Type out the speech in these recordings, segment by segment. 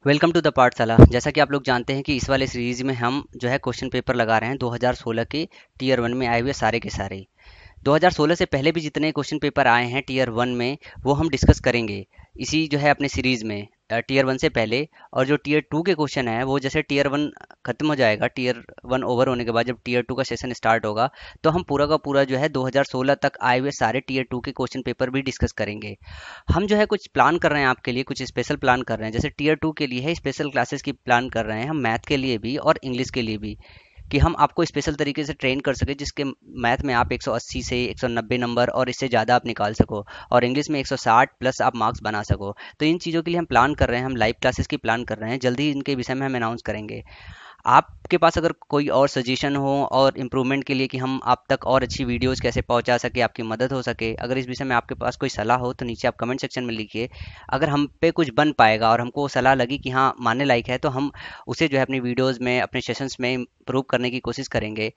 Welcome to the पाठशाला। जैसा कि आप लोग जानते हैं कि इस वाले सीरीज में हम जो है क्वेश्चन पेपर लगा रहे हैं 2016 के टीयर वन में आए हुए सारे के सारे। 2016 से पहले भी जितने क्वेश्चन पेपर आए हैं टीयर वन में वो हम डिस्कस करेंगे इसी जो है अपने सीरीज में टीयर वन से पहले। और जो टीयर टू के क्वेश्चन है वो जैसे टीयर वन खत्म हो जाएगा, टीयर वन ओवर होने के बाद जब टीयर टू का सेशन स्टार्ट होगा तो हम पूरा का पूरा जो है 2016 तक आए हुए सारे टीयर टू के क्वेश्चन पेपर भी डिस्कस करेंगे। हम जो है कुछ प्लान कर रहे हैं आपके लिए, कुछ स्पेशल प्लान कर रहे हैं। जैसे टीयर टू के लिए है स्पेशल क्लासेस की प्लान कर रहे हैं हम, मैथ के लिए भी और इंग्लिश के लिए भी, कि हम आपको स्पेशल तरीके से ट्रेन कर सके जिसके मैथ में आप 180 से 190 नंबर और इससे ज़्यादा आप निकाल सको, और इंग्लिश में 160 प्लस आप मार्क्स बना सको। तो इन चीज़ों के लिए हम प्लान कर रहे हैं, हम लाइव क्लासेस की प्लान कर रहे हैं। जल्दी ही इनके विषय में हम अनाउंस करेंगे। आपके पास अगर कोई और सजेशन हो और इम्प्रूवमेंट के लिए कि हम आप तक और अच्छी वीडियोस कैसे पहुंचा सके, आपकी मदद हो सके, अगर इस विषय में आपके पास कोई सलाह हो तो नीचे आप कमेंट सेक्शन में लिखिए। अगर हम पे कुछ बन पाएगा और हमको सलाह लगी कि हाँ मानने लायक है तो हम उसे जो है अपनी वीडियोस में, अपने सेशंस में इम्प्रूव करने की कोशिश करेंगे।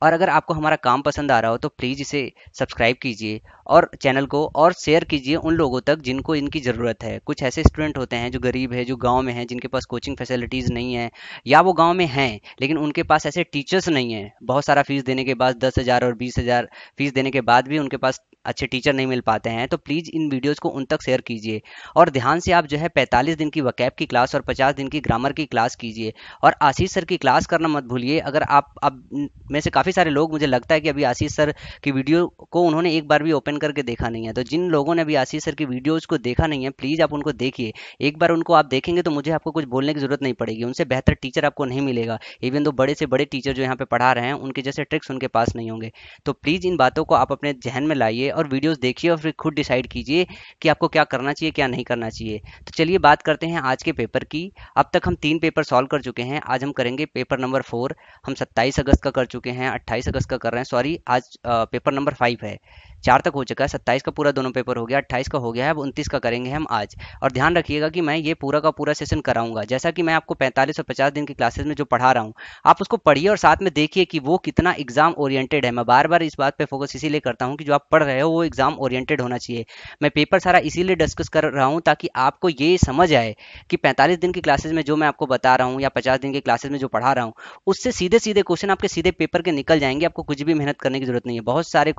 और अगर आपको हमारा काम पसंद आ रहा हो तो प्लीज़ इसे सब्सक्राइब कीजिए और चैनल को और शेयर कीजिए उन लोगों तक जिनको इनकी ज़रूरत है। कुछ ऐसे स्टूडेंट होते हैं जो गरीब है, जो गाँव में हैं, जिनके पास कोचिंग फैसिलिटीज़ नहीं है, या वो गांव में हैं लेकिन उनके पास ऐसे टीचर्स नहीं हैं। बहुत सारा फीस देने के बाद, 10,000 और 20,000 फीस देने के बाद भी उनके पास अच्छे टीचर नहीं मिल पाते हैं। तो प्लीज़ इन वीडियोस को उन तक शेयर कीजिए। और ध्यान से आप जो है 45 दिन की वकैब की क्लास और 50 दिन की ग्रामर की क्लास कीजिए। और आशीष सर की क्लास करना मत भूलिए। अगर आप अब में से काफ़ी सारे लोग, मुझे लगता है कि अभी आशीष सर की वीडियो को उन्होंने एक बार भी ओपन करके देखा नहीं है, तो जिन लोगों ने अभी आशीष सर की वीडियोज़ को देखा नहीं है प्लीज़ आप उनको देखिए। एक बार उनको आप देखेंगे तो मुझे आपको कुछ बोलने की ज़रूरत नहीं पड़ेगी। उनसे बेहतर टीचर आपको नहीं मिलेगा। इवन दो बड़े से बड़े टीचर जो यहाँ पे पढ़ा रहे हैं उनके जैसे ट्रिक्स उनके पास नहीं होंगे। तो प्लीज़ इन बातों को आप अपने जहन में लाइए और वीडियोस देखिए और फिर खुद डिसाइड कीजिए कि आपको क्या करना चाहिए, क्या नहीं करना चाहिए। तो चलिए बात करते हैं आज के पेपर की। अब तक हम 3 पेपर सॉल्व कर चुके हैं, आज हम करेंगे पेपर नंबर 4। हम 27 अगस्त का कर चुके हैं, 28 अगस्त का कर रहे हैं, सॉरी आज पेपर नंबर 5 है। 4 तक हो चुका है, 27 का पूरा दोनों पेपर हो गया, 28 का हो गया है, अब 29 का करेंगे हम आज। और ध्यान रखिएगा कि मैं ये पूरा का पूरा सेशन कराऊंगा। जैसा कि मैं आपको 45 और 50 दिन की क्लासेस में जो पढ़ा रहा हूँ आप उसको पढ़िए और साथ में देखिए कि वो कितना एग्जाम ओरिएंटेड है। मैं बार बार इस बात पे फोकस इसीलिए करता हूँ कि जो आप पढ़ रहे हो वो एग्जाम ओरिएंटेड होना चाहिए। मैं पेपर सारा इसीलिए डिस्कस कर रहा हूँ ताकि आपको ये समझ आए कि 45 दिन की क्लासेस में जो मैं आपको बता रहा हूँ या 50 दिन की क्लासेस में जो पढ़ा रहा हूँ उससे सीधे सीधे क्वेश्चन आपके सीधे पेपर के निकल जाएंगे। आपको कुछ भी मेहनत करने की जरूरत नहीं है। बहुत सारे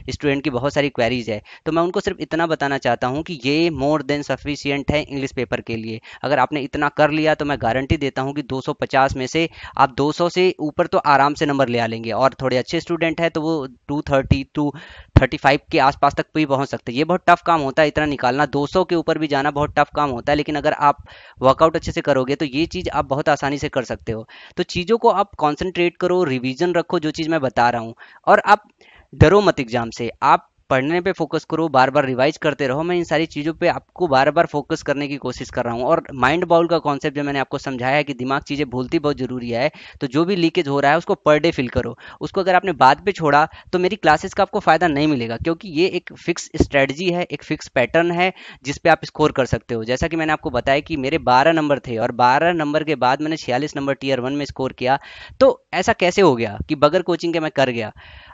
स्टूडेंट की बहुत सारी क्वेरीज है, तो मैं उनको सिर्फ इतना बताना चाहता हूँ कि ये मोर देन सफिशियंट है इंग्लिश पेपर के लिए। अगर आपने इतना कर लिया तो मैं गारंटी देता हूँ कि 250 में से आप 200 से ऊपर तो आराम से नंबर ले आ लेंगे। और थोड़े अच्छे स्टूडेंट हैं तो वो 230 टू 35 के आसपास तक भी पहुंच सकते हैं। ये बहुत टफ काम होता है इतना निकालना, 200 के ऊपर भी जाना बहुत टफ काम होता है। लेकिन अगर आप वर्कआउट अच्छे से करोगे तो ये चीज़ आप बहुत आसानी से कर सकते हो। तो चीज़ों को आप कॉन्सेंट्रेट करो, रिवीजन रखो जो चीज़ मैं बता रहा हूँ, और आप डरो मत एग्जाम से। आप पढ़ने पे फोकस करो, बार बार रिवाइज करते रहो। मैं इन सारी चीज़ों पे आपको बार बार फोकस करने की कोशिश कर रहा हूँ। और माइंड बाउल का कॉन्सेप्ट जो मैंने आपको समझाया है कि दिमाग चीज़ें भूलती बहुत ज़रूरी है, तो जो भी लीकेज हो रहा है उसको पर डे फिल करो। उसको अगर आपने बाद पे छोड़ा तो मेरी क्लासेस का आपको फ़ायदा नहीं मिलेगा, क्योंकि ये एक फिक्स स्ट्रेटजी है, एक फिक्स पैटर्न है जिस पे आप स्कोर कर सकते हो। जैसा कि मैंने आपको बताया कि मेरे 12 नंबर थे और 12 नंबर के बाद मैंने 46 नंबर टीयर वन में स्कोर किया। तो ऐसा कैसे हो गया कि बगैर कोचिंग के मैं कर गया?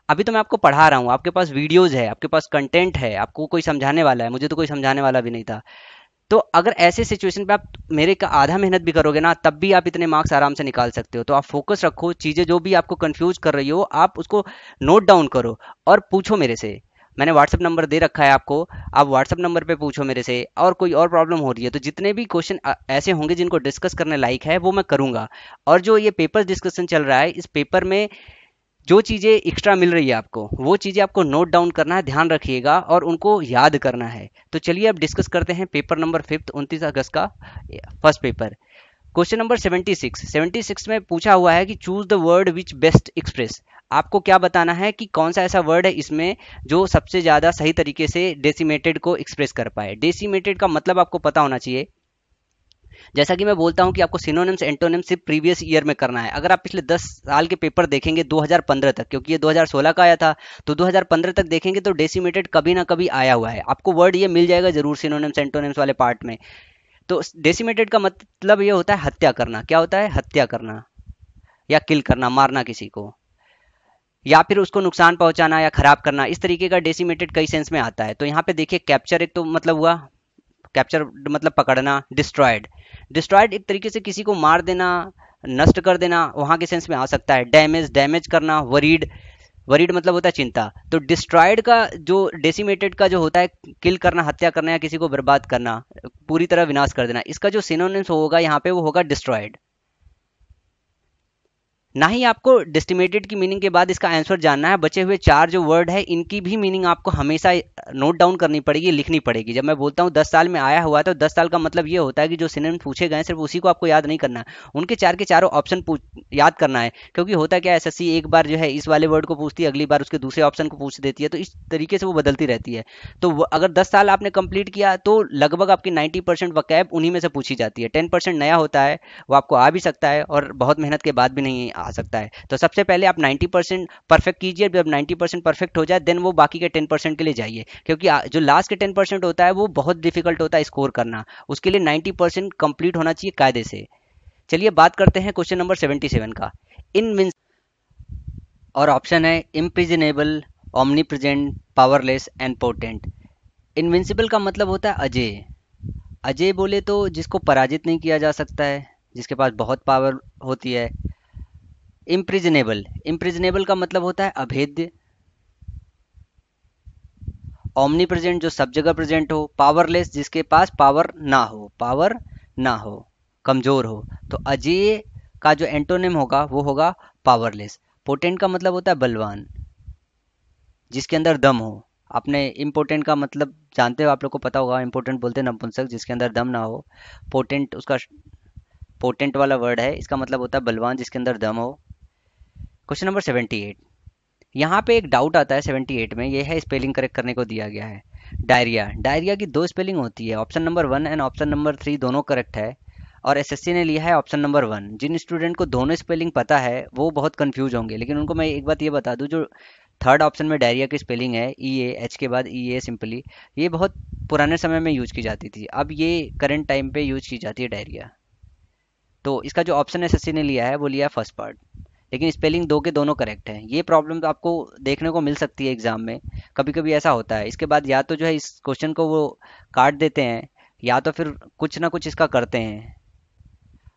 अभी तो मैं आपको पढ़ा रहा हूँ, आपके पास वीडियोज है, आपके पास कंटेंट है, आपको कोई समझाने वाला है। मुझे तो कोई समझाने वाला भी नहीं था। तो अगर ऐसे सिचुएशन पे आप मेरे का आधा मेहनत भी करोगे ना तब भी आप इतने मार्क्स आराम से निकाल सकते हो। तो आप फोकस रखो, चीज़ें जो भी आपको कंफ्यूज कर रही हो आप उसको नोट डाउन करो और पूछो मेरे से। मैंने व्हाट्सअप नंबर दे रखा है आपको, आप व्हाट्सअप नंबर पे पूछो मेरे से। और कोई और प्रॉब्लम हो रही है तो जितने भी क्वेश्चन ऐसे होंगे जिनको डिस्कस करने लायक है वो मैं करूंगा। और जो ये पेपर डिस्कशन चल रहा है, इस पेपर में जो चीज़ें एक्स्ट्रा मिल रही है आपको वो चीज़ें आपको नोट डाउन करना है, ध्यान रखिएगा और उनको याद करना है। तो चलिए अब डिस्कस करते हैं पेपर नंबर 5, 29 अगस्त का फर्स्ट पेपर। क्वेश्चन नंबर 76 में पूछा हुआ है कि choose the word which best express. आपको क्या बताना है कि कौन सा ऐसा वर्ड है इसमें जो सबसे ज़्यादा सही तरीके से डेसिमेटेड को एक्सप्रेस कर पाए। डेसिमेटेड का मतलब आपको पता होना चाहिए। जैसा कि मैं बोलता हूं कि आपको सिनोनिम्स एंटोनिम्स सिर्फ प्रीवियस ईयर में करना है। अगर आप पिछले 10 साल के पेपर देखेंगे 2015 तक, क्योंकि ये 2016 का आया था, तो 2015 तक देखेंगे तो डेसिमेटेड कभी ना कभी आया हुआ है। आपको वर्ड ये मिल जाएगा जरूर सिनोनिम्स एंटोनिम्स वाले पार्ट में। तो डेसिमेटेड का मतलब ये होता है हत्या करना। क्या होता है? हत्या करना या किल करना, मारना किसी को, या फिर उसको नुकसान पहुंचाना या खराब करना। इस तरीके का डेसिमेटेड कई सेंस में आता है। तो यहाँ पे देखिए कैप्चर एक तो मतलब हुआ, कैप्चर मतलब पकड़ना, डिस्ट्रॉयड। डिस्ट्रॉयड एक तरीके से किसी को मार देना, नष्ट कर देना, वहां के सेंस में आ सकता है। डैमेज, डैमेज करना। वरीड, वरीड मतलब होता है चिंता। तो डिस्ट्रॉयड का जो डेसिमेटेड का जो होता है, किल करना, हत्या करना या किसी को बर्बाद करना, पूरी तरह विनाश कर देना, इसका जो सिनोनिम्स होगा यहाँ पे वो होगा डिस्ट्रॉयड। ना ही आपको डेस्टिमेटेड की मीनिंग के बाद इसका आंसर जानना है। बचे हुए चार जो वर्ड है इनकी भी मीनिंग आपको हमेशा नोट डाउन करनी पड़ेगी, लिखनी पड़ेगी। जब मैं बोलता हूँ 10 साल में आया हुआ है, तो 10 साल का मतलब ये होता है कि जो सिनोनिम पूछे गए सिर्फ उसी को आपको याद नहीं करना है, उनके चार के चारों ऑप्शन याद करना है। क्योंकि होता क्या है, एसएससी एक बार जो है इस वाले वर्ड को पूछती है, अगली बार उसके दूसरे ऑप्शन को पूछ देती है, तो इस तरीके से वो बदलती रहती है। तो अगर 10 साल आपने कंप्लीट किया तो लगभग आपकी 90% वकैब उन्हीं में से पूछी जाती है। 10% नया होता है, वो आपको आ भी सकता है और बहुत मेहनत के बाद भी नहीं आ सकता है। तो सबसे पहले आप 90% परफेक्ट कीजिए। जब 90% परफेक्ट हो जाए देन वो बाकी के 10% के लिए जाइए, क्योंकि जो लास्ट के 10% होता है वो बहुत डिफिकल्ट होता है स्कोर करना। उसके लिए 90% कंप्लीट होना चाहिए कायदे से। चलिए बात करते हैं क्वेश्चन नंबर 77 का। इन और ऑप्शन है impregnable, omnipresent, powerless and potent. Invincible का मतलब होता है अजय। अजय बोले तो जिसको पराजित नहीं किया जा सकता है, जिसके पास बहुत पावर होती है। इम्प्रिजनेबल, इम्प्रिजनेबल का मतलब होता है अभेद्य। ओमनी प्रेजेंट जो सब जगह प्रेजेंट हो। पावरलेस जिसके पास पावर ना हो, पावर ना हो, कमजोर हो। तो अजेय का जो एंटोनिम होगा वो होगा पावरलेस। पोटेंट का मतलब होता है बलवान, जिसके अंदर दम हो। आपने इम्पोर्टेंट का मतलब जानते हो, आप लोग को पता होगा, इम्पोर्टेंट बोलते हैं नपुंसक जिसके अंदर दम ना हो। पोटेंट उसका पोटेंट वाला वर्ड है, इसका मतलब होता है बलवान जिसके अंदर दम हो। Question number 78। यहाँ पे एक डाउट आता है 78 में, ये है स्पेलिंग करेक्ट करने को दिया गया है। डायरिया, डायरिया की दो स्पेलिंग होती है, option number 1 and option number 3 दोनों करेक्ट है। और एसएससी ने लिया है ऑप्शन नंबर 1। जिन स्टूडेंट को दोनों स्पेलिंग पता है वो बहुत कंफ्यूज होंगे, लेकिन उनको मैं एक बात ये बता दूं, जो थर्ड ऑप्शन में डायरिया की स्पेलिंग है ई ए, एच के बाद ई ए सिंपली, ये बहुत पुराने समय में यूज की जाती थी, अब ये करंट टाइम पे यूज की जाती है डायरिया। तो इसका जो ऑप्शन एसएससी ने लिया है वो लिया है फर्स्ट पार्ट। लेकिन स्पेलिंग दो के दोनों करेक्ट हैं। ये प्रॉब्लम तो आपको देखने को मिल सकती है एग्जाम में, कभी कभी ऐसा होता है। इसके बाद या तो जो है इस क्वेश्चन को वो काट देते हैं, या तो फिर कुछ ना कुछ इसका करते हैं।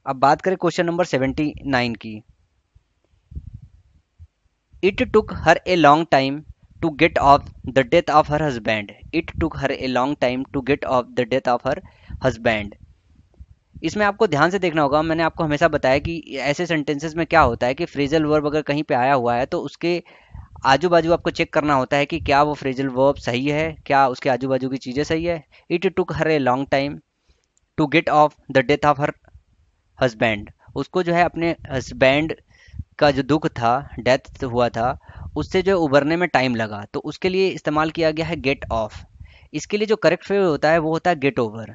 अब बात करें क्वेश्चन नंबर 79 की। It took her a long time to get off the death of her husband. It took her a long time to get off the death of her husband. इसमें आपको ध्यान से देखना होगा। मैंने आपको हमेशा बताया कि ऐसे सेंटेंसेस में क्या होता है कि फ्रेजल वर्ब अगर कहीं पे आया हुआ है तो उसके आजू बाजू आपको चेक करना होता है कि क्या वो फ्रेजल वर्ब सही है, क्या उसके आजू बाजू की चीज़ें सही है। It took her a long time to get off the death of her husband. उसको जो है अपने हस्बैंड का जो दुख था, डेथ हुआ था, उससे जो उबरने में टाइम लगा, तो उसके लिए इस्तेमाल किया गया है गेट ऑफ। इसके लिए जो करेक्ट फ्रेज होता है वो होता है गेट ओवर।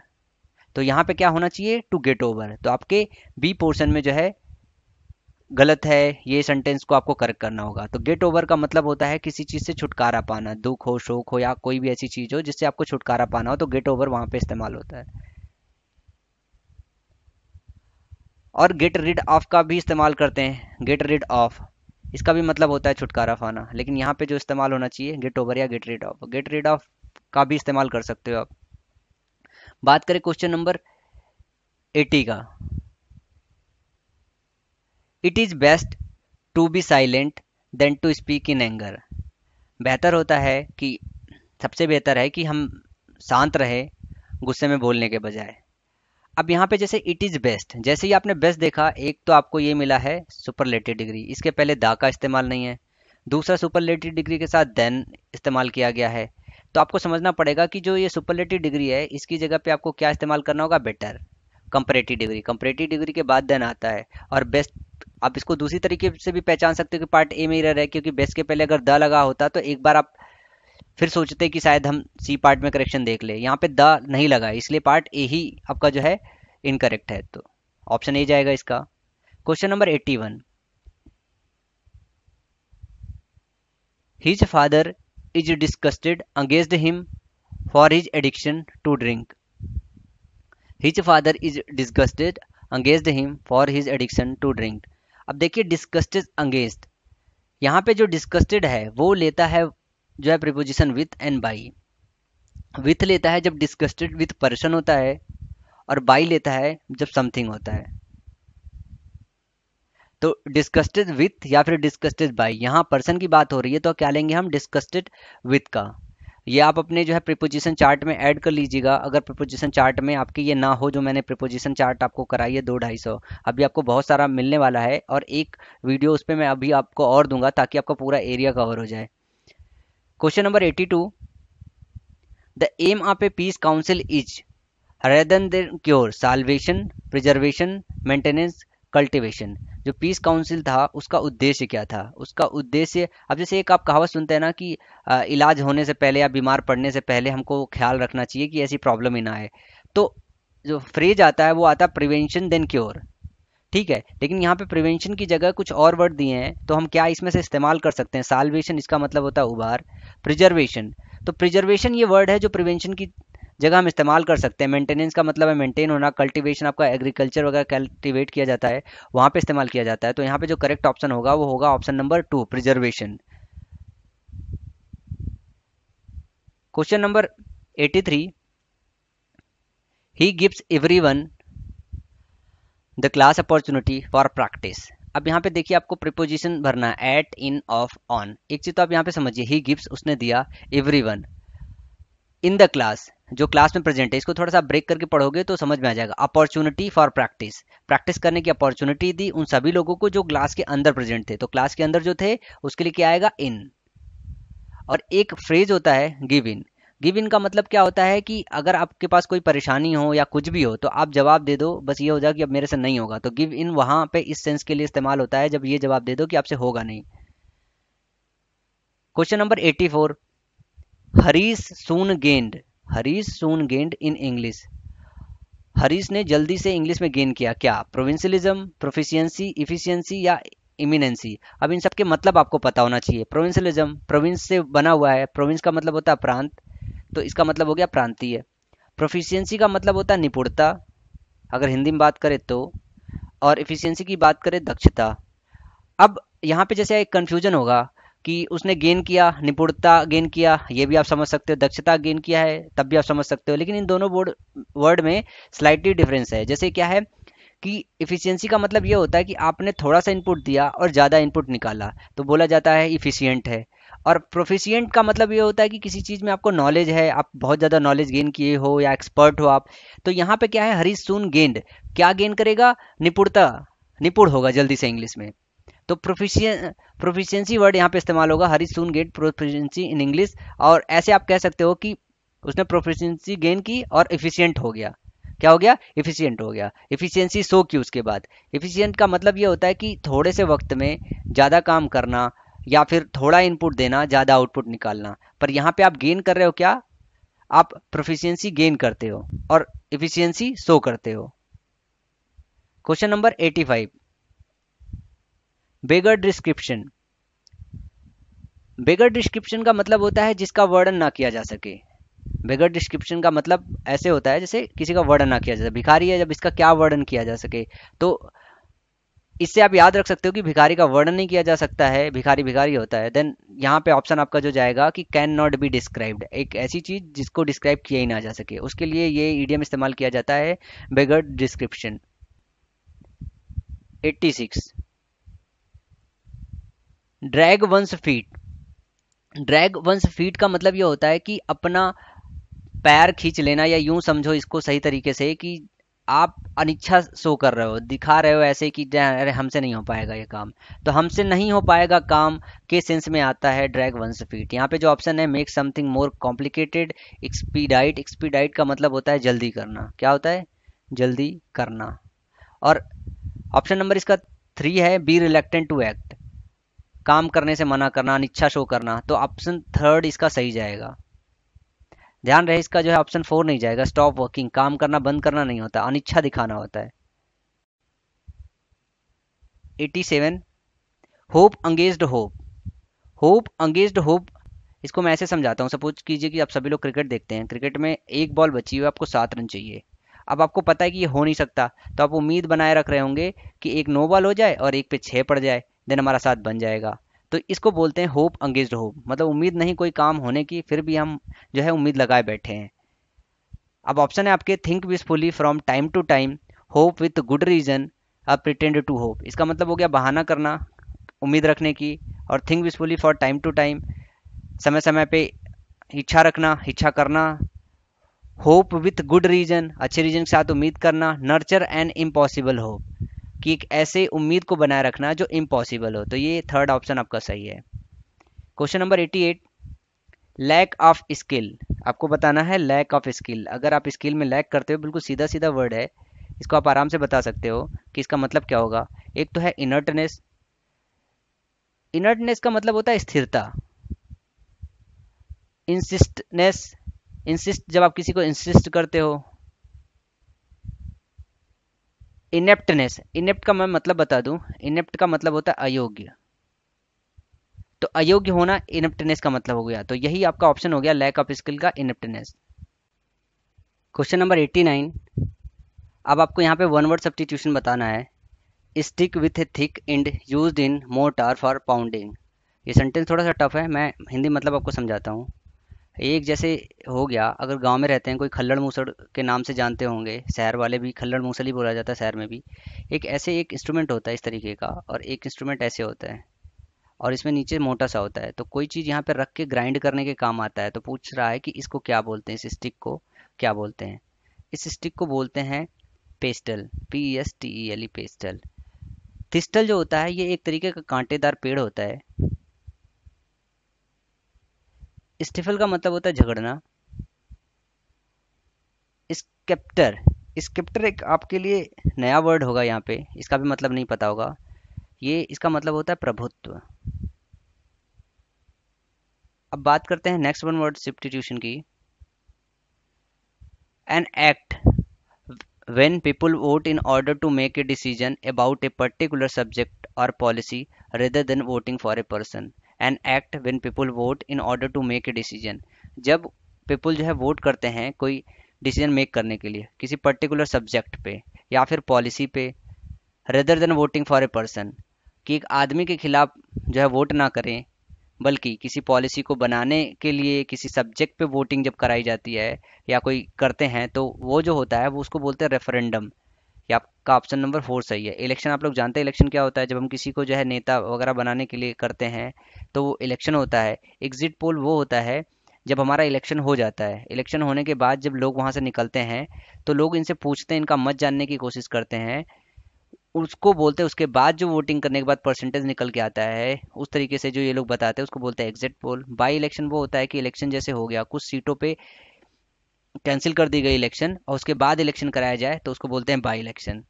तो यहाँ पे क्या होना चाहिए, टू गेट ओवर। तो आपके बी पोर्शन में जो है गलत है, ये सेंटेंस को आपको करेक्ट करना होगा। तो गेट ओवर का मतलब होता है किसी चीज से छुटकारा पाना, दुख हो, शोक हो, या कोई भी ऐसी चीज हो जिससे आपको छुटकारा पाना हो, तो गेट ओवर वहां पे इस्तेमाल होता है। और गेट रिड ऑफ का भी इस्तेमाल करते हैं। गेट रिड ऑफ, इसका भी मतलब होता है छुटकारा पाना, लेकिन यहाँ पे जो इस्तेमाल होना चाहिए गेट ओवर या get rid of. Get rid of का भी इस्तेमाल कर सकते हो आप। बात करें क्वेश्चन नंबर 80 का। It is best to be silent than to speak in anger. बेहतर होता है कि, सबसे बेहतर है कि हम शांत रहे गुस्से में बोलने के बजाय। अब यहाँ पे जैसे इट इज बेस्ट, जैसे ही आपने बेस्ट देखा, एक तो आपको ये मिला है सुपरलेटिव डिग्री, इसके पहले दा का इस्तेमाल नहीं है। दूसरा सुपरलेटिव डिग्री के साथ देन इस्तेमाल किया गया है। तो आपको समझना पड़ेगा कि जो ये सुपरलेटिव डिग्री है इसकी जगह पे आपको क्या इस्तेमाल करना होगा, better. Comparative degree, comparative degree के बाद देन आता है। और बेस्ट आप इसको दूसरी तरीके से भी पहचान सकते हो कि पार्ट ए में ही रह रहा है, क्योंकि बेस्ट के पहले अगर द लगा होता तो एक बार आप फिर सोचते कि शायद हम सी पार्ट में करेक्शन देख ले। यहाँ पे द नहीं लगा, इसलिए पार्ट ए ही आपका जो है इनकरेक्ट है। तो ऑप्शन ए जाएगा इसका। Question number 81। His father is disgusted against him for his addiction to drink. His father is disgusted against him for his addiction to drink. अब देखिए डिस्कस्टेड अगेंस्ट, यहाँ पे जो डिस्कस्टेड है वो लेता है जो है preposition with and by. With लेता है जब डिस्कस्टेड विथ पर्सन होता है, और बाई लेता है जब समथिंग होता है। तो डिस्कस्टेड विथ या फिर डिस्कस्टेड बाई, यहाँ पर्सन की बात हो रही है तो क्या लेंगे हम, डिस्कस्टेड विथ का। ये आप अपने जो है प्रीपोजिशन चार्ट में ऐड कर लीजिएगा। अगर प्रीपोजिशन चार्ट में आपके ये ना हो, जो मैंने प्रीपोजिशन चार्ट आपको कराई है 2-250, अभी आपको बहुत सारा मिलने वाला है और एक वीडियो उस पर मैं अभी आपको और दूंगा ताकि आपका पूरा एरिया कवर हो जाए। Question number 82, the aim of a peace council is rather than cure salvation, preservation, maintenance, cultivation. जो पीस काउंसिल था उसका उद्देश्य क्या था, उसका उद्देश्य, अब जैसे एक आप कहावत सुनते हैं ना कि इलाज होने से पहले या बीमार पड़ने से पहले हमको ख्याल रखना चाहिए कि ऐसी प्रॉब्लम ही ना आए। तो जो फ्रेज आता है वो आता है प्रिवेंशन देन क्योर, ठीक है। लेकिन यहाँ पे प्रिवेंशन की जगह कुछ और वर्ड दिए हैं, तो हम क्या इसमें से इस्तेमाल कर सकते हैं। साल्वेशन, इसका मतलब होता है उबार। प्रिजर्वेशन, तो प्रिजर्वेशन ये वर्ड है जो प्रिवेंशन की जगह हम इस्तेमाल कर सकते हैं। मेंटेनेंस का मतलब है मेंटेन होना। कल्टीवेशन आपका एग्रीकल्चर वगैरह कल्टीवेट किया जाता है, वहाँ पे इस्तेमाल किया जाता है। तो यहाँ पे जो करेक्ट ऑप्शन होगा वो होगा option number 2, preservation. Question number 83, he gives everyone the class opportunity for practice. अब यहाँ पे देखिए आपको प्रीपोजिशन भरना है, एट, इन, ऑफ, ऑन। एक चीज तो आप यहाँ पे समझिए, ही गिव्स उसने दिया, एवरीवन इन द क्लास जो क्लास में प्रेजेंट है, इसको थोड़ा सा ब्रेक करके पढ़ोगे तो समझ में आ जाएगा। अपॉर्चुनिटी फॉर प्रैक्टिस, प्रैक्टिस करने की अपॉर्चुनिटी दी उन सभी लोगों को जो क्लास के अंदर प्रेजेंट थे। तो क्लास के अंदर जो थे उसके लिए क्या आएगा, इन। और एक फ्रेज होता है गिव इन। गिव इन का मतलब क्या होता है कि अगर आपके पास कोई परेशानी हो या कुछ भी हो तो आप जवाब दे दो, बस ये हो जाए कि अब मेरे से नहीं होगा। तो गिव इन वहां पे इस सेंस के लिए इस्तेमाल होता है जब ये जवाब दे दो कि आपसे होगा नहीं। Question number 84, Harish soon gained, Harish soon gained in English. Harish ने जल्दी से इंग्लिश में गेन किया क्या, प्रोविंशियलिज्म, प्रोफिशिएंसी, इफिशिएंसी या इमिनेंसी। अब इन सबके मतलब आपको पता होना चाहिए। प्रोविंशियलिज्म, प्रोविंस से बना हुआ है, प्रोविंस का मतलब होता है प्रांत, तो इसका मतलब हो गया प्रांतीय। प्रोफिशिएंसी का मतलब होता है निपुणता, अगर हिंदी में बात करें तो। और इफिशिएंसी की बात करें दक्षता। अब यहाँ पे जैसे एक कंफ्यूजन होगा कि उसने गेन किया, निपुणता गेन किया, ये भी आप समझ सकते हो, दक्षता गेन किया है तब भी आप समझ सकते हो। लेकिन इन दोनों वर्ड में स्लाइटली डिफरेंस है। जैसे क्या है कि इफिशियंसी का मतलब ये होता है कि आपने थोड़ा सा इनपुट दिया और ज़्यादा इनपुट निकाला, तो बोला जाता है इफिशियंट है। और प्रोफिशिएंट का मतलब ये होता है कि किसी चीज़ में आपको नॉलेज है, आप बहुत ज़्यादा नॉलेज गेन किए हो या एक्सपर्ट हो आप। तो यहाँ पे क्या है, हरीश सून गेंड, क्या गेन करेगा, निपुणता, निपुण होगा जल्दी से इंग्लिश में। तो प्रोफिशिएंसी वर्ड यहाँ पे इस्तेमाल होगा, हरीश सून गेट प्रोफिशिएंसी इन इंग्लिश। और ऐसे आप कह सकते हो कि उसने प्रोफिशिएंसी गेन की और एफिशिएंट हो गया। क्या हो गया, एफिशिएंट हो गया। एफिशिएंसी शो की उसके बाद। एफिशिएंट का मतलब ये होता है कि थोड़े से वक्त में ज़्यादा काम करना या फिर थोड़ा इनपुट देना, ज़्यादा आउटपुट निकालना। पर यहाँ पे आप गेन कर रहे हो क्या, आप प्रोफिशिएंसी गेन करते हो और एफिशिएंसी शो करते हो। क्वेश्चन नंबर 85, बेगर डिस्क्रिप्शन। बेगर डिस्क्रिप्शन का मतलब होता है जिसका वर्णन ना किया जा सके। बेगर डिस्क्रिप्शन का मतलब ऐसे होता है जैसे किसी का वर्णन ना किया जा सके। भिखारी है, जब इसका क्या वर्णन किया जा सके, तो इससे आप याद रख सकते हो कि भिखारी का वर्णन नहीं किया जा सकता है, भिखारी भिखारी होता है। देन यहाँ पे ऑप्शन आपका जो जाएगा कि कैन नॉट बी डिस्क्राइब्ड, एक ऐसी चीज जिसको डिस्क्राइब किया ही ना जा सके, उसके लिए ये ईडियम इस्तेमाल किया जाता है, beggar description. 86, drag one's feet. Drag one's feet का मतलब ये होता है कि अपना पैर खींच लेना, या यूं समझो इसको सही तरीके से कि आप अनिच्छा शो कर रहे हो, दिखा रहे हो ऐसे कि अरे हमसे नहीं हो पाएगा ये काम। तो हमसे नहीं हो पाएगा काम के सेंस में आता है ड्रैग वंस फीट। यहाँ पे जो ऑप्शन है, make something more complicated, expedite. Expedite का मतलब होता है जल्दी करना। क्या होता है, जल्दी करना। और ऑप्शन नंबर इसका 3 है, बी रिलेक्टेंट टू एक्ट, काम करने से मना करना, अनिच्छा शो करना। तो ऑप्शन 3 इसका सही जाएगा। ध्यान रहे इसका जो है ऑप्शन 4 नहीं जाएगा, स्टॉप वर्किंग, काम करना बंद करना नहीं होता, अनिच्छा दिखाना होता है। 87, hope engaged hope. Hope engaged hope, इसको मैं ऐसे समझाता हूँ। सपोज कीजिए कि आप सभी लोग क्रिकेट देखते हैं, क्रिकेट में एक बॉल बची हुई है, आपको 7 रन चाहिए। अब आपको पता है कि ये हो नहीं सकता, तो आप उम्मीद बनाए रख रहे होंगे कि एक नो बॉल हो जाए और एक पे 6 पड़ जाए, देन हमारा 7 बन जाएगा। तो इसको बोलते हैं होप अंगेज्ड होप, मतलब उम्मीद नहीं कोई काम होने की, फिर भी हम जो है उम्मीद लगाए बैठे हैं। अब ऑप्शन है आपके think wishfully from time to time, hope with good reason, pretend to hope. इसका मतलब हो गया बहाना करना उम्मीद रखने की, और think wishfully for time to time समय समय पे इच्छा रखना, इच्छा करना, होप विथ गुड रीजन अच्छे रीजन के साथ उम्मीद करना, नर्चर एंड इम्पॉसिबल होप कि एक ऐसे उम्मीद को बनाए रखना जो इम्पॉसिबल हो। तो ये थर्ड ऑप्शन आपका सही है। Question number 88, lack of skill. आपको बताना है लैक ऑफ स्किल। अगर आप स्किल में लैक करते हो, बिल्कुल सीधा सीधा वर्ड है, इसको आप आराम से बता सकते हो कि इसका मतलब क्या होगा। एक तो है इनर्टनेस। इनर्टनेस का मतलब होता है स्थिरता। इंसिस्टनेस, इंसिस्ट जब आप किसी को इंसिस्ट करते हो। इनेप्टनेस, इनेप्ट का मैं मतलब बता दूं, इनेप्ट का मतलब होता है अयोग्य। तो अयोग्य होना इनेप्टनेस का मतलब हो गया। तो यही आपका ऑप्शन हो गया लैक ऑफ स्किल का इनेप्टनेस। क्वेश्चन नंबर 89, अब आपको यहाँ पे वन वर्ड सब्स्टिट्यूशन बताना है। Stick with A thick and used in mortar for pounding. ये सेंटेंस थोड़ा सा टफ है, मैं हिंदी मतलब आपको समझाता हूँ। एक जैसे हो गया, अगर गांव में रहते हैं, कोई खल्लड़ मूसड़ के नाम से जानते होंगे, शहर वाले भी खल्लड़ मूसल ही बोला जाता है शहर में भी। एक ऐसे एक इंस्ट्रूमेंट होता है इस तरीके का, और एक इंस्ट्रूमेंट ऐसे होता है, और इसमें नीचे मोटा सा होता है। तो कोई चीज़ यहाँ पे रख के ग्राइंड करने के काम आता है। तो पूछ रहा है कि इसको क्या बोलते हैं, इस स्टिक को क्या बोलते हैं। इस स्टिक को बोलते हैं पेस्टल, PESTEL, पेस्टल। थिस्टल जो होता है ये एक तरीके का कांटेदार पेड़ होता है। स्टिफल का मतलब होता है झगड़ना। स्केप्टर, स्केप्टर एक आपके लिए नया वर्ड होगा, यहाँ पे इसका भी मतलब नहीं पता होगा। ये इसका मतलब होता है प्रभुत्व। अब बात करते हैं नेक्स्ट वन वर्ड सब्स्टिट्यूशन की। An act when people vote in order to make a decision about a particular subject or policy rather than voting for a person। An act when people vote in order to make a decision, जब people जो है vote करते हैं कोई decision make करने के लिए किसी पर्टिकुलर सब्जेक्ट पे या फिर पॉलिसी पे, rather than voting for a person, कि एक आदमी के खिलाफ जो है वोट ना करें, बल्कि किसी पॉलिसी को बनाने के लिए किसी सब्जेक्ट पे वोटिंग जब कराई जाती है या कोई करते हैं, तो वो जो होता है वो उसको बोलते हैं रेफरेंडम। ये आपका ऑप्शन नंबर 4 सही है। इलेक्शन आप लोग जानते हैं, इलेक्शन क्या होता है, जब हम किसी को जो है नेता वगैरह बनाने के लिए करते हैं तो वो इलेक्शन होता है। एग्जिट पोल वो होता है जब हमारा इलेक्शन हो जाता है, इलेक्शन होने के बाद जब लोग वहां से निकलते हैं तो लोग इनसे पूछते हैं, इनका मत जानने की कोशिश करते हैं, उसको बोलते हैं, उसके बाद जो वोटिंग करने के बाद परसेंटेज निकल के आता है उस तरीके से जो ये लोग बताते हैं उसको बोलते हैं एग्जिट पोल। बाई इलेक्शन वो होता है कि इलेक्शन जैसे हो गया, कुछ सीटों पे कैंसिल कर दी गई इलेक्शन और उसके बाद इलेक्शन कराया जाए तो उसको बोलते हैं by election.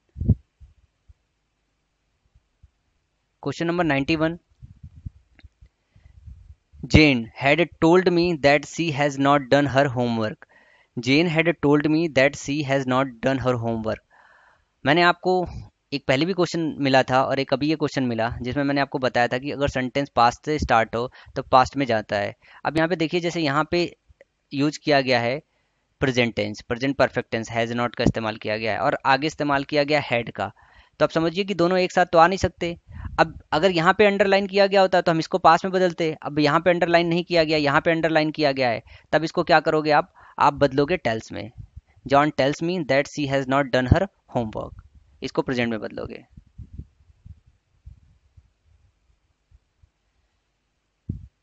Question number 91, Jane had told me that she has not done her homework. Jane had told me that she has not done her homework. मैंने आपको एक पहले भी क्वेश्चन मिला था और एक अभी ये क्वेश्चन मिला जिसमें मैंने आपको बताया था कि अगर सेंटेंस पास्ट से स्टार्ट हो तो पास्ट में जाता है। अब यहाँ पे देखिए, जैसे यहाँ पे यूज किया गया है present tense, present perfect tense, has not का इस्तेमाल किया गया है और आगे इस्तेमाल किया गया हैड का। तो आप समझिए कि दोनों एक साथ तो आ नहीं सकते। अब अगर यहाँ पे अंडरलाइन किया गया होता तो हम इसको पास में बदलते। अब यहाँ पे अंडरलाइन नहीं किया गया, यहाँ पे अंडरलाइन किया गया है, तब इसको क्या करोगे आप बदलोगे टेल्स में। John tells me that she has not done her homework, इसको प्रेजेंट में बदलोगे।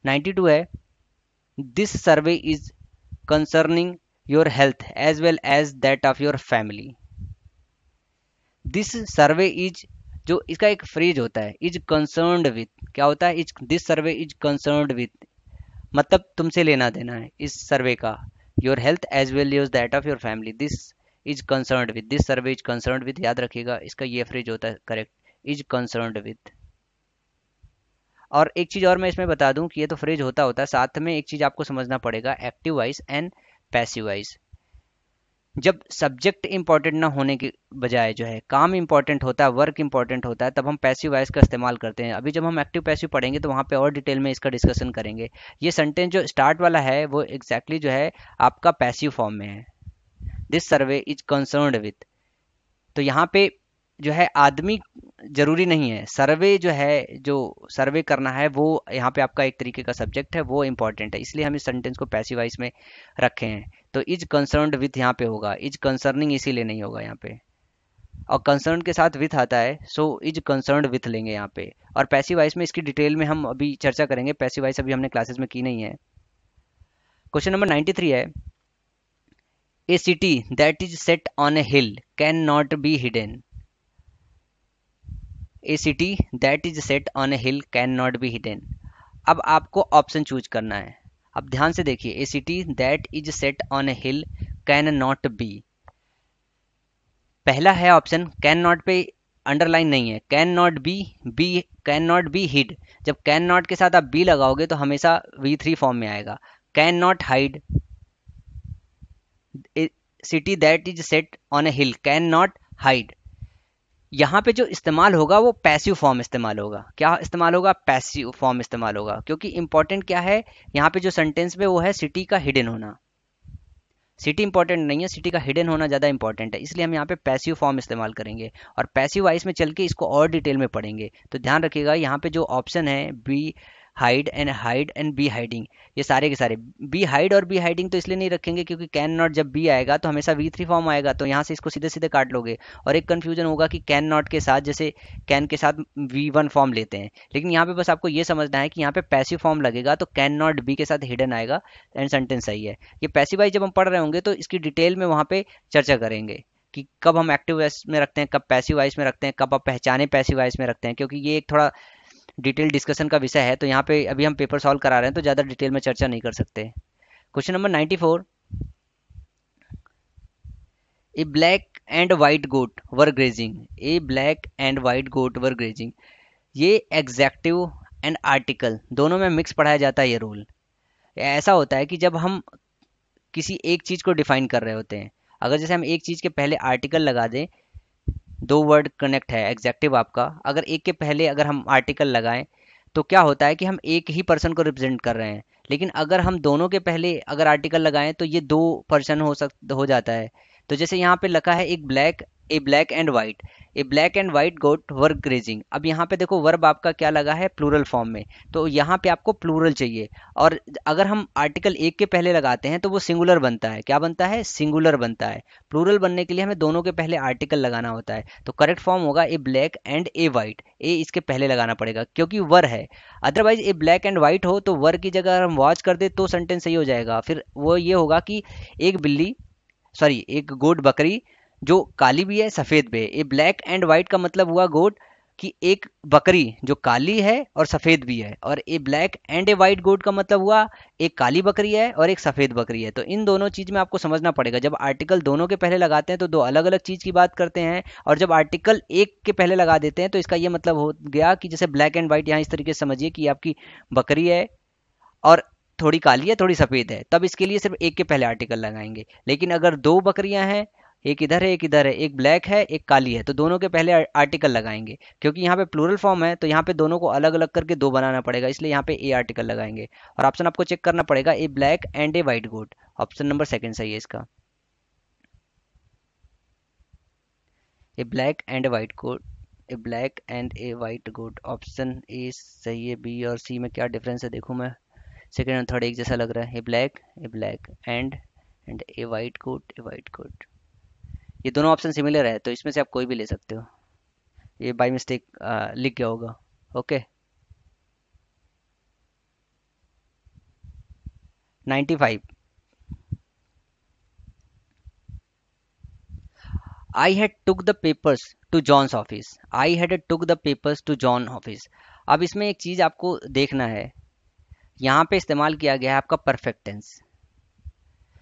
92 है, this survey is concerning your health as well as that of your family. This survey is, जो इसका एक फ्रेज होता है, इज कंसर्न्ड विथ, क्या होता है, is this survey is concerned with, मतलब तुमसे लेना देना है इस सर्वे का, your health as well as that of your family. This is concerned with, this survey is concerned with, याद रखिएगा इसका ये फ्रेज होता है करेक्ट, इज कंसर्न्ड विथ। और एक चीज और मैं इसमें बता दूं कि ये तो फ्रेज होता है, साथ में एक चीज आपको समझना पड़ेगा, active voice and passive voice. जब सब्जेक्ट इंपॉर्टेंट ना होने के बजाय जो है काम इंपॉर्टेंट होता है, वर्क इंपॉर्टेंट होता है, तब हम पैसिव वॉइस का इस्तेमाल करते हैं। अभी जब हम एक्टिव पैसिव पढ़ेंगे तो वहाँ पे और डिटेल में इसका डिस्कशन करेंगे। ये सेंटेंस जो स्टार्ट वाला है वो एग्जैक्टली जो है आपका पैसिव फॉर्म में है, this survey is concerned with. तो यहाँ पे जो है आदमी जरूरी नहीं है। सर्वे जो है, जो सर्वे करना है वो यहाँ पे आपका एक तरीके का सब्जेक्ट है, वो इंपॉर्टेंट है, इसलिए हम इस सेंटेंस को पैसिव वॉइस में रखे हैं। तो इज कंसर्न्ड विथ यहाँ पे होगा, इज कंसर्निंग इसीलिए नहीं होगा यहाँ पे, और कंसर्न के साथ विथ आता है, सो इज कंसर्न्ड विथ लेंगे यहाँ पे। और पैसिव वॉइस में इसकी डिटेल में हम अभी चर्चा करेंगे, पैसिव वॉइस अभी हमने क्लासेस में की नहीं है। क्वेश्चन नंबर 93 है, a city that is set on a hill can not be hidden. A city that is set on a hill can not be hidden. अब आपको ऑप्शन चूज करना है। अब ध्यान से देखिए, a city that is set on a hill can not be, पहला है ऑप्शन कैन नॉट पे अंडरलाइन नहीं है, can not be, B can not be hid. जब कैन नॉट के साथ आप बी लगाओगे तो हमेशा V3 फॉर्म में आएगा। Can not hide, city that is set on a hill can not hide. यहाँ पे जो इस्तेमाल होगा वो पैसिव फॉर्म इस्तेमाल होगा। क्या इस्तेमाल होगा? पैसिव फॉर्म इस्तेमाल होगा, क्योंकि इंपॉर्टेंट क्या है यहाँ पे जो सेंटेंस में, वो है सिटी का हिडन होना। सिटी इंपॉर्टेंट नहीं है, सिटी का हिडन होना ज़्यादा इंपॉर्टेंट है, इसलिए हम यहाँ पे पैसिव फॉर्म इस्तेमाल करेंगे। और पैसिव वॉइस में चल के इसको और डिटेल में पढ़ेंगे। तो ध्यान रखिएगा, यहाँ पे जो ऑप्शन है B hide and B hiding, ये सारे के सारे बी हाइड और बी हाइडिंग तो इसलिए नहीं रखेंगे क्योंकि कैन नॉट जब बी आएगा तो हमेशा V3 फॉर्म आएगा, तो यहाँ से इसको सीधे सीधे काट लोगे। और एक कन्फ्यूजन होगा कि कैन नॉट के साथ, जैसे कैन के साथ V1 फॉर्म लेते हैं, लेकिन यहाँ पे बस आपको ये समझना है कि यहाँ पे पैसिव फॉर्म लगेगा तो कैन नॉट बी के साथ हिडन आएगा एंड सेंटेंस सही है। ये पैसिव वॉइस जब हम पढ़ रहे होंगे तो इसकी डिटेल में वहाँ पे चर्चा करेंगे कि कब हम एक्टिव वॉइस में रखते हैं, कब पैसिव वॉइस में रखते हैं, कब आप पहचाने पैसिव वॉइस में रखते हैं, क्योंकि ये एक थोड़ा डिटेल डिस्कशन का विषय है। तो यहाँ पे अभी हम पेपर सॉल्व करा रहे हैं तो ज़्यादा डिटेल में चर्चा नहीं कर सकते। Question number 94, a black and white goat were grazing, a black and white goat were grazing. ये एग्जेक्टिव एंड आर्टिकल दोनों में मिक्स पढ़ाया जाता है ये रूल। ऐसा होता है कि जब हम किसी एक चीज़ को डिफाइन कर रहे होते हैं, अगर जैसे हम एक चीज़ के पहले आर्टिकल लगा दें, दो वर्ड कनेक्ट है एग्जेक्टिव आपका, अगर एक के पहले अगर हम आर्टिकल लगाएं तो क्या होता है कि हम एक ही पर्सन को रिप्रेजेंट कर रहे हैं। लेकिन अगर हम दोनों के पहले अगर आर्टिकल लगाएं तो ये दो पर्सन हो जाता है। तो जैसे यहाँ पे लिखा है एक black, a black and white, a black and white goat were grazing. अब यहाँ पे देखो वर्ब आपका क्या लगा है, प्लूरल फॉर्म में, तो यहाँ पे आपको प्लूरल चाहिए। और अगर हम आर्टिकल एक के पहले लगाते हैं तो वो सिंगुलर बनता है। क्या बनता है? सिंगुलर बनता है। प्लूरल बनने के लिए हमें दोनों के पहले आर्टिकल लगाना होता है। तो करेक्ट फॉर्म होगा ए ब्लैक एंड ए वाइट, ए इसके पहले लगाना पड़ेगा क्योंकि वर है। Otherwise A black and white हो तो वर की जगह अगर हम वॉच कर दे तो सेंटेंस सही हो जाएगा। फिर वो ये होगा कि एक बिल्ली, सॉरी एक गोट, बकरी जो काली भी है सफ़ेद भी है। ए ब्लैक एंड वाइट का मतलब हुआ गोट कि एक बकरी जो काली है और सफ़ेद भी है, और ए ब्लैक एंड ए वाइट गोट का मतलब हुआ एक काली बकरी है और एक सफ़ेद बकरी है। तो इन दोनों चीज़ में आपको समझना पड़ेगा, जब आर्टिकल दोनों के पहले लगाते हैं तो दो अलग अलग चीज़ की बात करते हैं, और जब आर्टिकल एक के पहले लगा देते हैं तो इसका ये मतलब हो गया कि जैसे ब्लैक एंड वाइट, यहाँ इस तरीके से समझिए कि आपकी बकरी है और थोड़ी काली है थोड़ी सफ़ेद है, तब इसके लिए सिर्फ एक के पहले आर्टिकल लगाएंगे। लेकिन अगर दो बकरियां हैं, एक इधर है एक इधर है, एक ब्लैक है एक काली है, तो दोनों के पहले आर्टिकल लगाएंगे। क्योंकि यहाँ पे प्लूरल फॉर्म है तो यहाँ पे दोनों को अलग अलग करके दो बनाना पड़ेगा, इसलिए यहाँ पे ए आर्टिकल लगाएंगे। और ऑप्शन आपको चेक करना पड़ेगा, a black and a white goat, option number second सही है इसका, a black and a white goat, a black and a white goat, option A सही है। बी और सी में क्या डिफरेंस है देखूँ मैं, सेकेंड और थर्ड एक जैसा लग रहा है। A black and a white coat, a white coat, ये दोनों ऑप्शन सिमिलर है तो इसमें से आप कोई भी ले सकते हो। ये बाय मिस्टेक लिख गया होगा। Okay, 95, I had took the papers to John's office, I had took the papers to John office. अब इसमें एक चीज़ आपको देखना है, यहाँ पे इस्तेमाल किया गया है आपका परफेक्ट टेंस।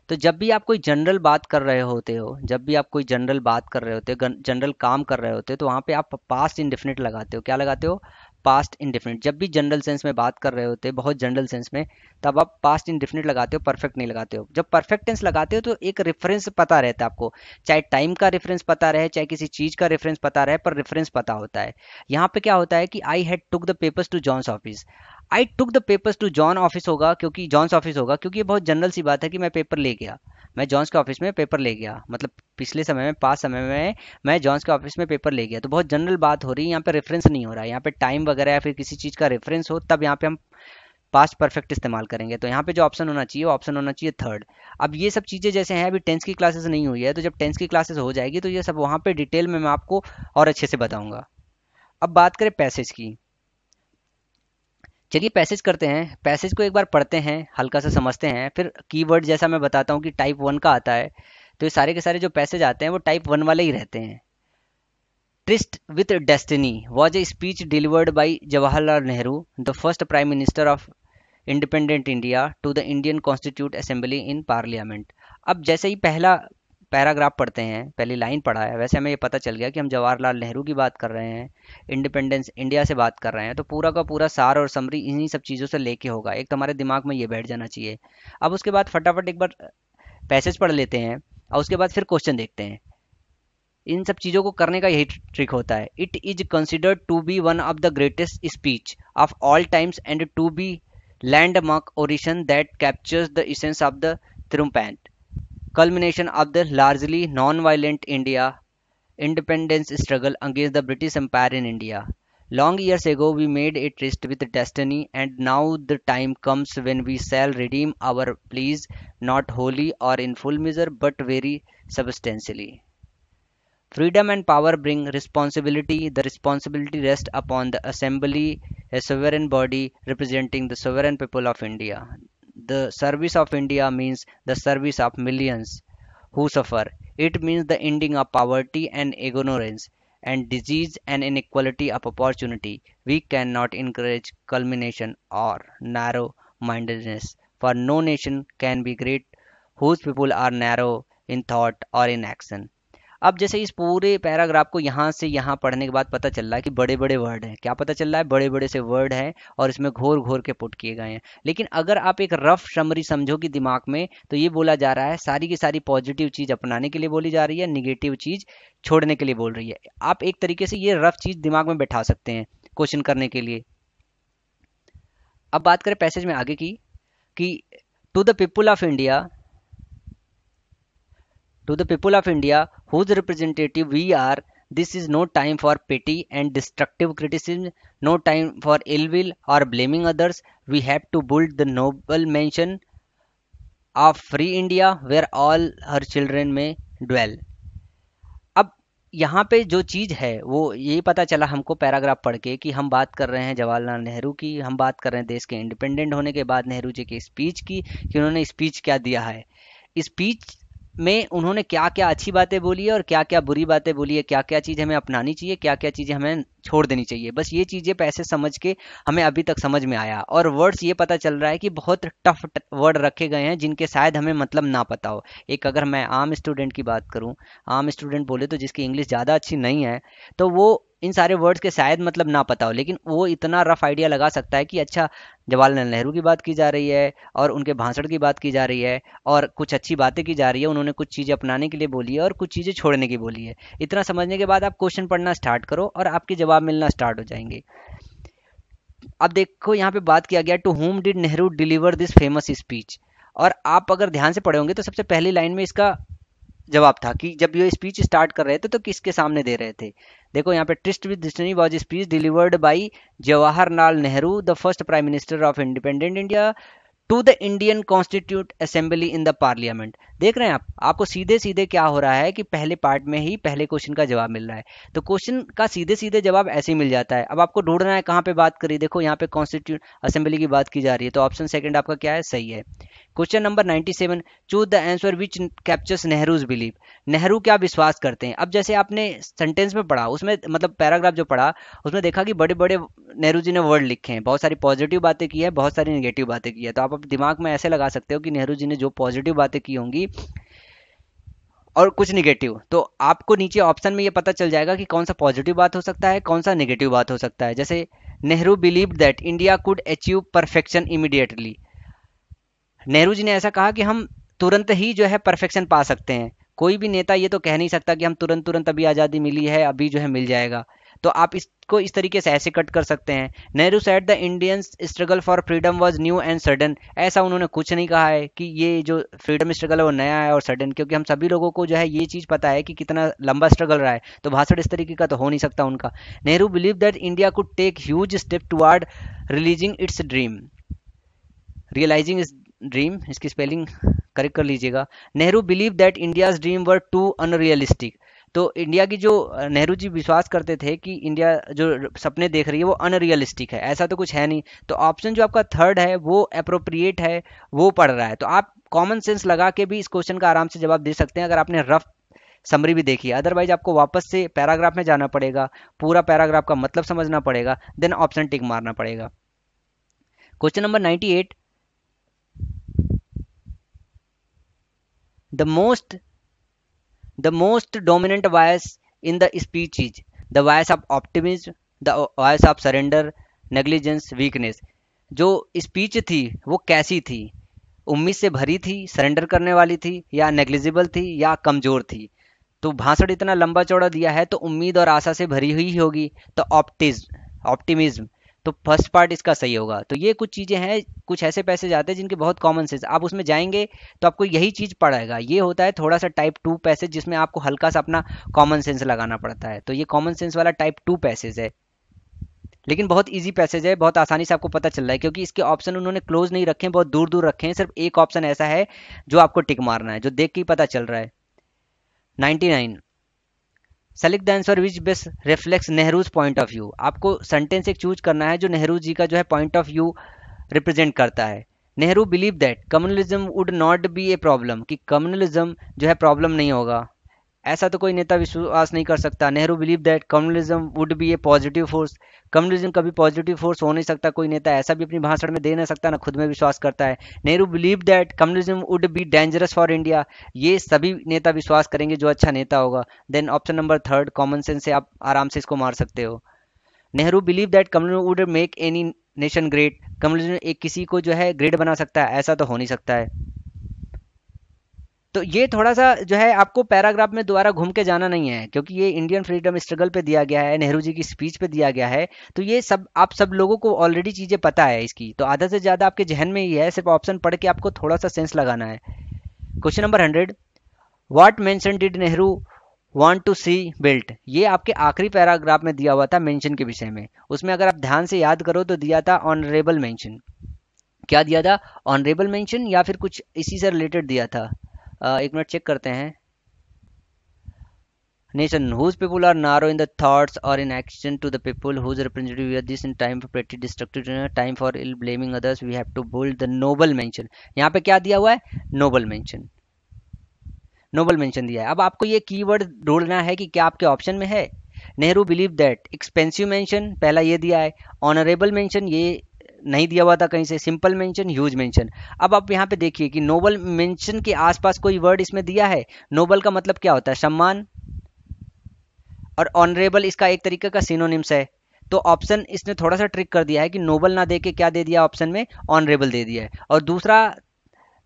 तो जब भी आप कोई जनरल बात कर रहे होते हो, जब भी आप कोई जनरल बात कर रहे होते हो, जनरल काम कर रहे होते हो, तो वहाँ पे आप पास्ट इंडेफिनिट लगाते हो। क्या लगाते हो? Past indefinite. जब भी जनरल सेंस में बात कर रहे होते हैं, बहुत जनरल सेंस में, तब आप पास्ट इंडेफिनिट लगाते हो, परफेक्ट नहीं लगाते हो। जब परफेक्ट टेंस लगाते हो तो एक रेफरेंस पता रहता है आपको, चाहे टाइम का रेफरेंस पता रहे, चाहे किसी चीज़ का रेफरेंस पता रहे, पर रेफरेंस पता होता है। यहाँ पे क्या होता है कि I had took the papers to John's office, I took the papers to John office होगा, क्योंकि जॉन्स ऑफिस होगा, क्योंकि ये बहुत जनरल सी बात है कि मैं पेपर ले गया, मैं जॉन्स के ऑफिस में पेपर ले गया, मतलब पिछले समय में, पास समय में मैं जॉन्स के ऑफिस में पेपर ले गया, तो बहुत जनरल बात हो रही है, यहाँ पे रेफरेंस नहीं हो रहा है, यहाँ पे टाइम वगैरह या फिर किसी चीज़ का रेफरेंस हो तब यहाँ पे हम पास्ट परफेक्ट इस्तेमाल करेंगे। तो यहाँ पे जो ऑप्शन होना चाहिए वो ऑप्शन होना चाहिए थर्ड। अब ये सब चीज़ें जैसे हैं, अभी टेंस की क्लासेस नहीं हुई है, तो जब टेंस की क्लासेस हो जाएगी तो ये सब वहाँ पे डिटेल में मैं आपको और अच्छे से बताऊंगा। अब बात करें पैसेज की, चलिए पैसेज करते हैं, पैसेज को एक बार पढ़ते हैं, हल्का सा समझते हैं, फिर कीवर्ड जैसा मैं बताता हूँ कि टाइप 1 का आता है, तो ये सारे के सारे जो पैसेज आते हैं वो टाइप 1 वाले ही रहते हैं। Tryst with destiny was a speech delivered by Jawaharlal Nehru, the first prime minister of independent India, to the Indian constituent assembly in parliament. अब जैसे ही पहला पैराग्राफ पढ़ते हैं, पहली लाइन पढ़ा है, वैसे हमें ये पता चल गया कि हम जवाहरलाल नेहरू की बात कर रहे हैं, इंडिपेंडेंस इंडिया से बात कर रहे हैं, तो पूरा का पूरा सार और समरी इन्हीं सब चीज़ों से लेके होगा, एक तो हमारे दिमाग में ये बैठ जाना चाहिए। अब उसके बाद फटाफट एक बार पैसेज पढ़ लेते हैं और उसके बाद फिर क्वेश्चन देखते हैं। इन सब चीज़ों को करने का यही ट्रिक होता है। It is considered to be one of the greatest speech of all times and to be landmark oration that captures the essence of the triumphant culmination of the largely non-violent India independence struggle against the British Empire in India. Long years ago, we made a tryst with destiny, and now the time comes when we shall redeem our pleas, not wholly or in full measure, but very substantially. Freedom and power bring responsibility. The responsibility rests upon the Assembly, a sovereign body representing the sovereign people of India. The service of India means the service of millions who suffer. It means the ending of poverty and ignorance and disease and inequality of opportunity. We cannot encourage culmination or narrow mindedness, for no nation can be great whose people are narrow in thought or in action. अब जैसे इस पूरे paragraph को यहाँ से यहाँ पढ़ने के बाद पता चल रहा है कि बड़े बड़े वर्ड हैं, क्या पता चल रहा है, बड़े बड़े से वर्ड हैं और इसमें घोर घोर के पुट किए गए हैं। लेकिन अगर आप एक रफ समरी समझो कि दिमाग में, तो ये बोला जा रहा है सारी की सारी पॉजिटिव चीज़ अपनाने के लिए बोली जा रही है, निगेटिव चीज़ छोड़ने के लिए बोल रही है। आप एक तरीके से ये रफ चीज़ दिमाग में बैठा सकते हैं क्वेश्चन करने के लिए। अब बात करें पैसेज में आगे की, कि to the people of India, to the people of India, whose representative we are, this is no time for petty and destructive criticism, no time for ill will or blaming others. We have to build the noble mansion of free India where all her children may dwell. अब यहाँ पे जो चीज़ है वो ये पता चला हमको पैराग्राफ पढ़ के कि हम बात कर रहे हैं जवाहरलाल नेहरू की, हम बात कर रहे हैं देश के इंडिपेंडेंट होने के बाद नेहरू जी की स्पीच की, कि उन्होंने स्पीच क्या दिया है। स्पीच में उन्होंने क्या क्या अच्छी बातें बोली है और क्या क्या बुरी बातें बोली है, क्या क्या चीज़ हमें अपनानी चाहिए, क्या क्या चीज़ें हमें छोड़ देनी चाहिए। बस ये चीज़ें पैसे समझ के हमें अभी तक समझ में आया, और वर्ड्स ये पता चल रहा है कि बहुत टफ वर्ड रखे गए हैं जिनके शायद हमें मतलब ना पता हो। एक अगर मैं आम स्टूडेंट की बात करूं, आम स्टूडेंट बोले तो जिसकी इंग्लिश ज़्यादा अच्छी नहीं है, तो वो इन सारे वर्ड्स के शायद मतलब ना पता हो, लेकिन वो इतना रफ आइडिया लगा सकता है कि अच्छा जवाहरलाल नेहरू की बात की जा रही है और उनके भाषण की बात की जा रही है और कुछ अच्छी बातें की जा रही है, उन्होंने कुछ चीज़ें अपनाने के लिए बोली है और कुछ चीज़ें छोड़ने की बोली है। इतना समझने के बाद आप क्वेश्चन पढ़ना स्टार्ट करो और आपके जवाब मिलना स्टार्ट हो जाएंगे। अब देखो यहाँ पे बात किया गया, to whom did Nehru deliver this famous speech, और आप अगर ध्यान से पढ़े होंगे तो सबसे पहली लाइन में इसका जवाब था कि जब ये स्पीच स्टार्ट कर रहे थे तो किसके सामने दे रहे थे। देखो यहाँ पे tryst with destiny was speech delivered by Jawaharlal Nehru, the first prime minister of independent India, to the Indian constituent assembly in the parliament. देख रहे हैं आप, आपको सीधे सीधे क्या हो रहा है कि पहले पार्ट में ही पहले क्वेश्चन का जवाब मिल रहा है, तो क्वेश्चन का सीधे सीधे जवाब ऐसे ही मिल जाता है। अब आपको ढूंढना है कहाँ पे बात करी, देखो यहाँ पे कॉन्स्टिट्यूट असेंबली की बात की जा रही है, तो ऑप्शन सेकंड आपका क्या है, सही है। Question number 97, choose the answer which captures Nehru's believe, Nehru क्या विश्वास करते हैं। अब जैसे आपने सेंटेंस में पढ़ा, उसमें मतलब पैराग्राफ जो पढ़ा उसमें देखा कि बड़े बड़े नेहरू जी ने वर्ड लिखे हैं, बहुत सारी पॉजिटिव बातें की है, बहुत सारी नेगेटिव बातें की है, तो आप दिमाग में ऐसे लगा सकते हो कि नेहरू जी ने जो पॉजिटिव बातें की होंगी और कुछ निगेटिव, तो आपको नीचे ऑप्शन में ये पता चल जाएगा कि कौन सा पॉजिटिव बात हो सकता है, कौन सा नेगेटिव बात हो सकता है। जैसे Nehru believed that India could achieve perfection immediately, Nehru ji ने ऐसा कहा कि हम तुरंत ही जो है परफेक्शन पा सकते हैं। कोई भी नेता ये तो कह नहीं सकता कि हम तुरंत तुरंत अभी आज़ादी मिली है अभी जो है मिल जाएगा, तो आप इसको इस तरीके से ऐसे कट कर सकते हैं। Nehru said the Indians struggle for freedom was new and sudden, ऐसा उन्होंने कुछ नहीं कहा है कि ये जो फ्रीडम स्ट्रगल है वो नया है और सडन, क्योंकि हम सभी लोगों को जो है ये चीज़ पता है कि कितना लंबा स्ट्रगल रहा है, तो भाषण इस तरीके का तो हो नहीं सकता उनका। Nehru believe that India could take huge step toward releasing its dream, realising its dream, इसकी स्पेलिंग करेक्ट कर लीजिएगा। Nehru believe that India's dream were too unrealistic, तो इंडिया की जो नेहरू जी विश्वास करते थे कि इंडिया जो सपने देख रही है वो अनरियलिस्टिक है, ऐसा तो कुछ है नहीं। तो ऑप्शन जो आपका थर्ड है वो अप्रोप्रिएट है, वो पढ़ रहा है। तो आप कॉमन सेंस लगा के भी इस क्वेश्चन का आराम से जवाब दे सकते हैं अगर आपने रफ समरी भी देखी है। अदरवाइज आपको वापस से पैराग्राफ में जाना पड़ेगा, पूरा पैराग्राफ का मतलब समझना पड़ेगा, देन ऑप्शन टिक मारना पड़ेगा। Question number 98, the most dominant voice in the speech is the voice of optimism, the voice of surrender, negligence, weakness। जो स्पीच थी वो कैसी थी? उम्मीद से भरी थी, सरेंडर करने वाली थी, या नेग्लिजिबल थी, या कमजोर थी? तो भाषण इतना लंबा चौड़ा दिया है तो उम्मीद और आशा से भरी हुई होगी, तो ऑप्टिमिज्म, तो फर्स्ट पार्ट इसका सही होगा। तो ये कुछ चीज़ें हैं, कुछ ऐसे पैसेज आते हैं जिनके बहुत कॉमन सेंस, आप उसमें जाएंगे तो आपको यही चीज़ पड़ेगा। ये होता है थोड़ा सा टाइप 2 पैसेज जिसमें आपको हल्का सा अपना कॉमन सेंस लगाना पड़ता है। तो ये कॉमन सेंस वाला टाइप 2 पैसेज है, लेकिन बहुत इजी पैसेज है, बहुत आसानी से आपको पता चल रहा है क्योंकि इसके ऑप्शन उन्होंने क्लोज नहीं रखे हैं, बहुत दूर दूर रखे हैं। सिर्फ एक ऑप्शन ऐसा है जो आपको टिक मारना है, जो देख के ही पता चल रहा है। 99, select the answer which best reflects Nehru's point of view. आपको सेंटेंस एक चूज करना है जो नेहरू जी का जो है पॉइंट ऑफ व्यू रिप्रेजेंट करता है। Nehru believe that communalism would not be a problem, कि कम्युनलिज्म जो है प्रॉब्लम नहीं होगा, ऐसा तो कोई नेता विश्वास नहीं कर सकता। Nehru believe that communalism would B A positive force, communalism कभी पॉजिटिव फोर्स हो नहीं सकता, कोई नेता ऐसा भी अपनी भाषण में दे नहीं सकता, ना खुद में विश्वास करता है। Nehru believe that communalism would be dangerous for India, ये सभी नेता विश्वास करेंगे जो अच्छा नेता होगा। Then option number third common sense से आप आराम से इसको मार सकते हो। Nehru believe that communism would make any nation great, communism एक किसी को जो है ग्रेट बना सकता है, ऐसा तो हो नहीं सकता है। तो ये थोड़ा सा जो है आपको पैराग्राफ में दोबारा घूम के जाना नहीं है, क्योंकि ये इंडियन फ्रीडम स्ट्रगल पे दिया गया है, नेहरू जी की स्पीच पे दिया गया है, तो ये सब आप सब लोगों को ऑलरेडी चीज़ें पता है इसकी, तो आधा से ज़्यादा आपके जहन में ही है, सिर्फ ऑप्शन पढ़ के आपको थोड़ा सा सेंस लगाना है। Question number 100, what mansion did Nehru want to see built, ये आपके आखिरी पैराग्राफ में दिया हुआ था मेंशन के विषय में। उसमें अगर आप ध्यान से याद करो तो दिया था ऑनरेबल मेंशन। क्या दिया था? ऑनरेबल मेंशन, या फिर कुछ इसी से रिलेटेड दिया था। एक मिनट चेक करते हैं। Nation whose people are narrow in the thoughts or in action to the people whose representative we are this in time for petty destructive time for ill blaming others we have to build the noble mention। यहाँ पे क्या दिया हुआ है? Nobel mention, Nobel mention दिया है। अब आपको ये कीवर्ड ढूंढना है कि क्या आपके ऑप्शन में है। Nehru believe that, expensive mention पहला ये दिया है, ऑनरेबल मेंशन ये नहीं दिया हुआ था कहीं से, सिंपल मेंशन, ह्यूज मेंशन। अब आप यहाँ पे देखिए कि नोबल मेंशन के आसपास कोई वर्ड इसमें दिया है। नोबल का मतलब क्या होता है? सम्मान, और ऑनरेबल इसका एक तरीके का सिनोनिम्स है। तो ऑप्शन इसने थोड़ा सा ट्रिक कर दिया है कि नोबल ना दे के क्या दे दिया ऑप्शन में? ऑनरेबल दे दिया है। और दूसरा,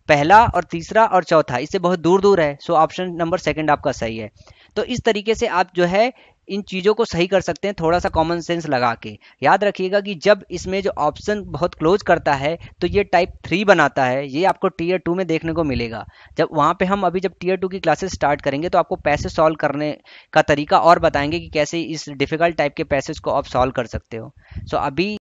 पहला और तीसरा और चौथा इससे बहुत दूर दूर है, सो ऑप्शन नंबर सेकंड आपका सही है। तो इस तरीके से आप जो है इन चीज़ों को सही कर सकते हैं थोड़ा सा कॉमन सेंस लगा के। याद रखिएगा कि जब इसमें जो ऑप्शन बहुत क्लोज करता है तो ये टाइप 3 बनाता है, ये आपको टीयर 2 में देखने को मिलेगा। जब वहाँ पे हम अभी जब टीयर 2 की क्लासेस स्टार्ट करेंगे तो आपको पैसेज सॉल्व करने का तरीका और बताएंगे कि कैसे इस डिफिकल्ट टाइप के पैसेज को आप सॉल्व कर सकते हो। सो अभी